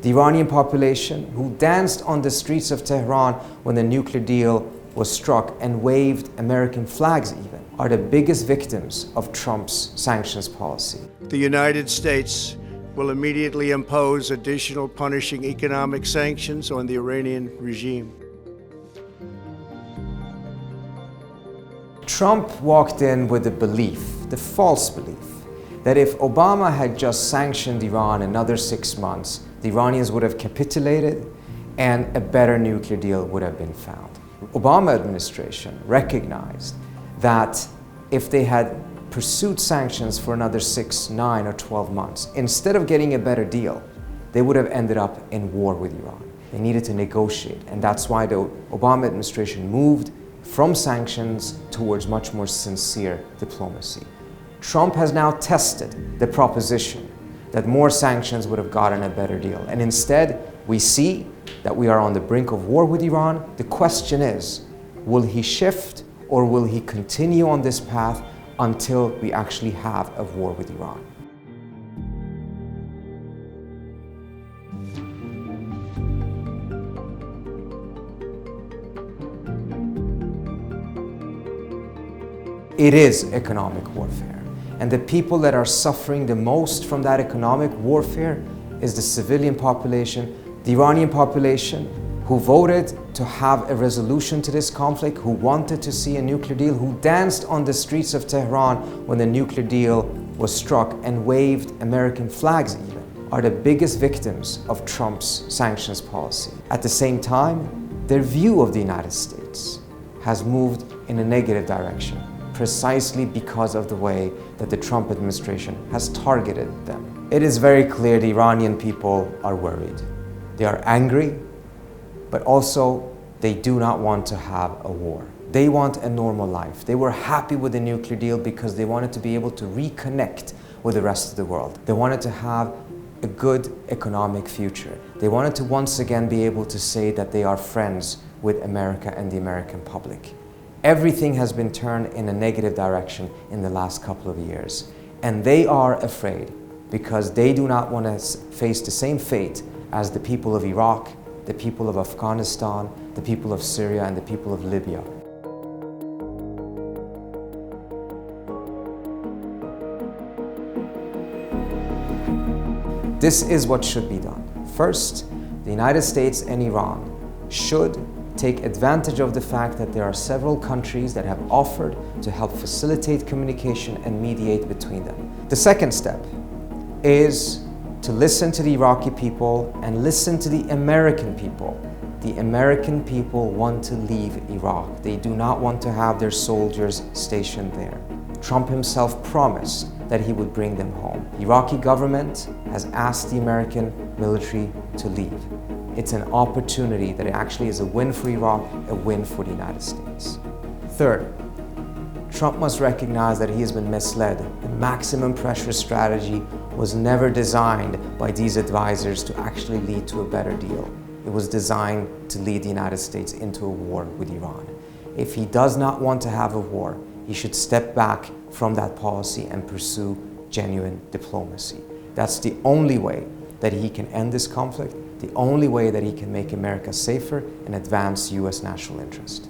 The Iranian population, who danced on the streets of Tehran when the nuclear deal was struck and waved American flags even, are the biggest victims of Trump's sanctions policy. The United States will immediately impose additional punishing economic sanctions on the Iranian regime. Trump walked in with the belief, the false belief, that if Obama had just sanctioned Iran another 6 months, the Iranians would have capitulated and a better nuclear deal would have been found. Obama administration recognized that if they had pursued sanctions for another 6, 9, or 12 months, instead of getting a better deal, they would have ended up in war with Iran. They needed to negotiate, and that's why the Obama administration moved from sanctions towards much more sincere diplomacy. Trump has now tested the proposition that more sanctions would have gotten a better deal. And instead, we see that we are on the brink of war with Iran. The question is, will he shift or will he continue on this path until we actually have a war with Iran? It is economic warfare. And the people that are suffering the most from that economic warfare is the civilian population, the Iranian population, who voted to have a resolution to this conflict, who wanted to see a nuclear deal, who danced on the streets of Tehran when the nuclear deal was struck and waved American flags even, are the biggest victims of Trump's sanctions policy. At the same time, their view of the United States has moved in a negative direction, precisely because of the way that the Trump administration has targeted them. It is very clear the Iranian people are worried. They are angry, but also they do not want to have a war. They want a normal life. They were happy with the nuclear deal because they wanted to be able to reconnect with the rest of the world. They wanted to have a good economic future. They wanted to once again be able to say that they are friends with America and the American public. Everything has been turned in a negative direction in the last couple of years. And they are afraid because they do not want to face the same fate as the people of Iraq, the people of Afghanistan, the people of Syria, and the people of Libya. This is what should be done. First, the United States and Iran should take advantage of the fact that there are several countries that have offered to help facilitate communication and mediate between them. The second step is to listen to the Iraqi people and listen to the American people. The American people want to leave Iraq. They do not want to have their soldiers stationed there. Trump himself promised that he would bring them home. The Iraqi government has asked the American military to leave. It's an opportunity that actually is a win for Iraq, a win for the United States. Third, Trump must recognize that he has been misled. The maximum pressure strategy was never designed by these advisors to actually lead to a better deal. It was designed to lead the United States into a war with Iran. If he does not want to have a war, he should step back from that policy and pursue genuine diplomacy. That's the only way that he can end this conflict, the only way that he can make America safer and advance US national interest.